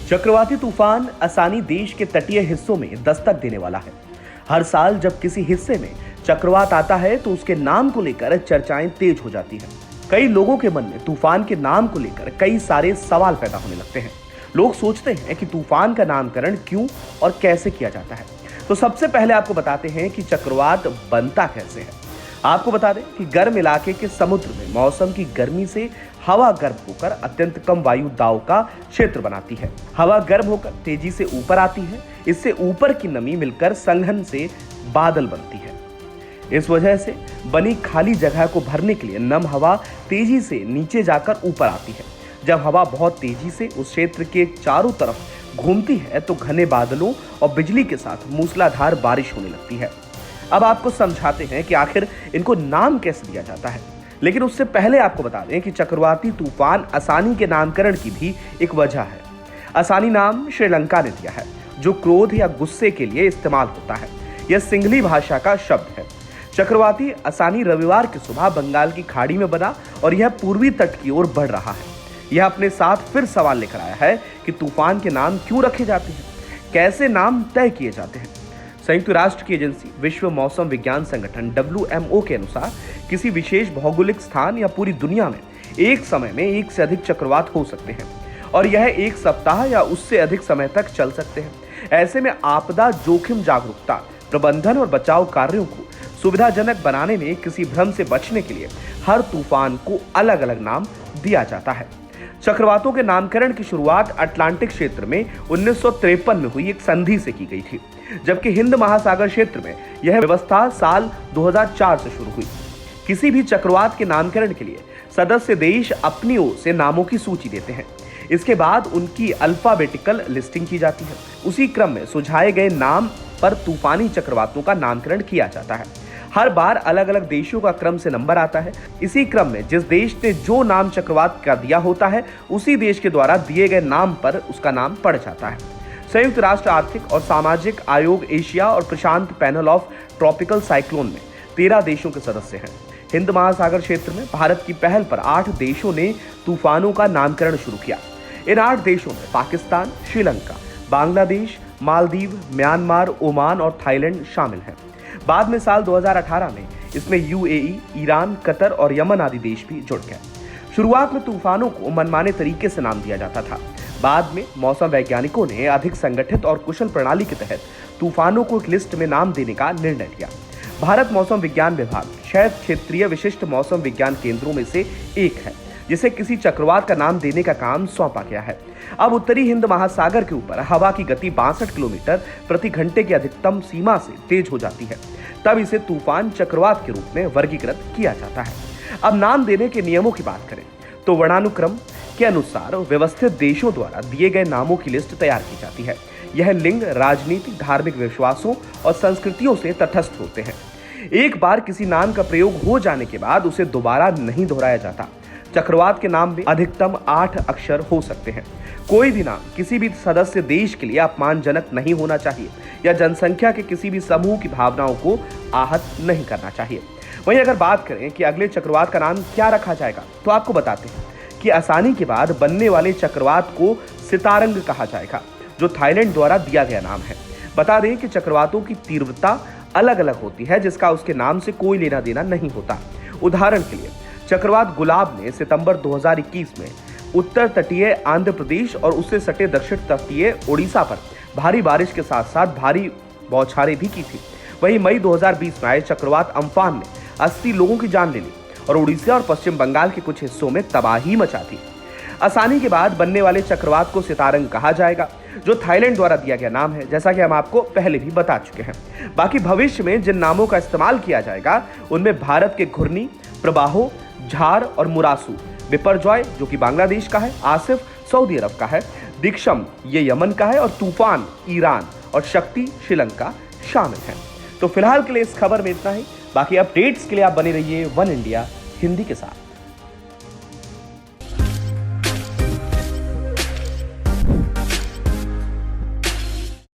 चक्रवाती तूफान आसानी देश के तटीय हिस्सों में दस्तक देने वाला है। हर साल जब किसी हिस्से में चक्रवात आता है तो उसके नाम को लेकर चर्चाएं तेज हो जाती हैं। कई लोगों के मन में तूफान के नाम को लेकर कई सारे सवाल पैदा होने लगते हैं। लोग सोचते हैं कि तूफान का नामकरण क्यों और कैसे किया जाता है। तो सबसे पहले आपको बताते हैं कि चक्रवात बनता कैसे है। आपको बता दें कि गर्म इलाके के समुद्र में मौसम की गर्मी से हवा गर्म होकर अत्यंत कम वायु दाब का क्षेत्र बनाती है। हवा गर्म होकर तेजी से ऊपर आती है। इससे ऊपर की नमी मिलकर संघन से बादल बनती है। इस वजह से बनी खाली जगह को भरने के लिए नम हवा तेजी से नीचे जाकर ऊपर आती है। जब हवा बहुत तेजी से उस क्षेत्र के चारों तरफ घूमती है तो घने बादलों और बिजली के साथ मूसलाधार बारिश होने लगती है। अब आपको समझाते हैं कि आखिर इनको नाम कैसे दिया जाता है, लेकिन उससे पहले आपको बता दें कि चक्रवाती तूफान आसानी के नामकरण की भी एक वजह है। आसानी नाम श्रीलंका ने दिया है, जो क्रोध या गुस्से के लिए इस्तेमाल होता है। यह सिंहली भाषा का शब्द है। चक्रवाती आसानी रविवार की सुबह बंगाल की खाड़ी में बना और यह पूर्वी तट की ओर बढ़ रहा है। यह अपने साथ फिर सवाल लेकर आया है कि तूफान के नाम क्यों रखे जाते हैं, कैसे नाम तय किए जाते हैं। संयुक्त राष्ट्र की एजेंसी विश्व मौसम विज्ञान संगठन WMO के अनुसार किसी विशेष भौगोलिक स्थान या पूरी दुनिया में एक समय में एक से अधिक चक्रवात हो सकते हैं और यह एक सप्ताह या उससे अधिक समय तक चल सकते हैं। ऐसे में आपदा जोखिम जागरूकता, प्रबंधन और बचाव कार्यों को सुविधाजनक बनाने में किसी भ्रम से बचने के लिए हर तूफान को अलग अलग नाम दिया जाता है। चक्रवातों के नामकरण की शुरुआत अटलांटिक क्षेत्र में 1953 में हुई एक संधि से की गई थी, जबकि हिंद महासागर क्षेत्र में यह व्यवस्था साल 2004 से शुरू हुई। किसी भी चक्रवात के नामकरण के लिए सदस्य देश अपनी ओर से नामों की सूची देते हैं। इसके बाद उनकी अल्फाबेटिकल लिस्टिंग की जाती है। उसी क्रम में सुझाए गए नाम पर तूफानी चक्रवातों का नामकरण किया जाता है। हर बार अलग अलग देशों का क्रम से नंबर आता है। इसी क्रम में जिस देश ने जो नाम चक्रवात का दिया होता है, उसी देश के द्वारा दिए गए नाम पर उसका नाम पड़ जाता है। संयुक्त राष्ट्र आर्थिक और सामाजिक आयोग एशिया और प्रशांत पैनल ऑफ ट्रॉपिकल साइक्लोन में 13 देशों के सदस्य हैं। हिंद महासागर क्षेत्र में भारत की पहल पर 8 देशों ने तूफानों का नामकरण शुरू किया। इन 8 देशों में पाकिस्तान, श्रीलंका, बांग्लादेश, मालदीव, म्यांमार, ओमान और थाईलैंड शामिल हैं। बाद में साल 2018 में इसमें UAE, ईरान, कतर और यमन आदि देश भी जुड़ गए। शुरुआत में तूफानों को मनमाने तरीके से नाम दिया जाता था। बाद में मौसम वैज्ञानिकों ने अधिक संगठित और कुशल प्रणाली के तहत तूफानों को एक लिस्ट में नाम देने का निर्णय लिया। भारत मौसम विज्ञान विभाग 6 क्षेत्रीय विशिष्ट मौसम विज्ञान केंद्रों में से एक है, जिसे किसी चक्रवात का नाम देने का काम सौंपा गया है। अब उत्तरी हिंद महासागर के ऊपर हवा की गति 62 किलोमीटर प्रति घंटे की अधिकतम सीमा से तेज हो जाती है। तब इसे तूफान चक्रवात के रूप में वर्गीकृत किया जाता है। अब नाम देने के नियमों की बात करें तो वर्णानुक्रम के अनुसार व्यवस्थित देशों द्वारा दिए गए नामों की लिस्ट तैयार की जाती है। यह लिंग, राजनीति, धार्मिक विश्वासों और संस्कृतियों से तटस्थ होते हैं। एक बार किसी नाम का प्रयोग हो जाने के बाद उसे दोबारा नहीं दोहराया जाता। चक्रवात के नाम में अधिकतम 8 अक्षर हो सकते हैं। कोई भी नाम किसी भी सदस्य देश के लिए अपमानजनक नहीं होना चाहिए या जनसंख्या के किसी भी समूह की भावनाओं को आहत नहीं करना चाहिए। वहीं अगर बात करें कि अगले चक्रवात का नाम क्या रखा जाएगा, तो आपको बताते हैं कि आसानी के बाद बनने वाले चक्रवात को सितारंग कहा जाएगा, जो थाईलैंड द्वारा दिया गया नाम है। बता दें कि चक्रवातों की तीव्रता अलग अलग होती है, जिसका उसके नाम से कोई लेना देना नहीं होता। उदाहरण के लिए चक्रवात गुलाब ने सितंबर 2021 में उत्तर तटीय आंध्र प्रदेश और उससे सटे दक्षिण तटीय ओडिशा पर भारी बारिश के साथ साथ भारी बौछारें भी की थी। वहीं मई 2020 में आए चक्रवात अम्फान ने 80 लोगों की जान ले ली और उड़ीसा और पश्चिम बंगाल के कुछ हिस्सों में तबाही मचा दी। आसानी के बाद बनने वाले चक्रवात को सितारंग कहा जाएगा, जो थाईलैंड द्वारा दिया गया नाम है, जैसा कि हम आपको पहले भी बता चुके हैं। बाकी भविष्य में जिन नामों का इस्तेमाल किया जाएगा उनमें भारत के घुर्नी, प्रबाहो, झार और मुरासू, बिपरजॉय जो कि बांग्लादेश का है, आसिफ सऊदी अरब का है, दिक्षम ये यमन का है और तूफान ईरान और शक्ति श्रीलंका शामिल हैं। तो फिलहाल के लिए इस खबर में इतना ही। बाकी अपडेट्स के लिए आप बने रहिए वन इंडिया हिंदी के साथ।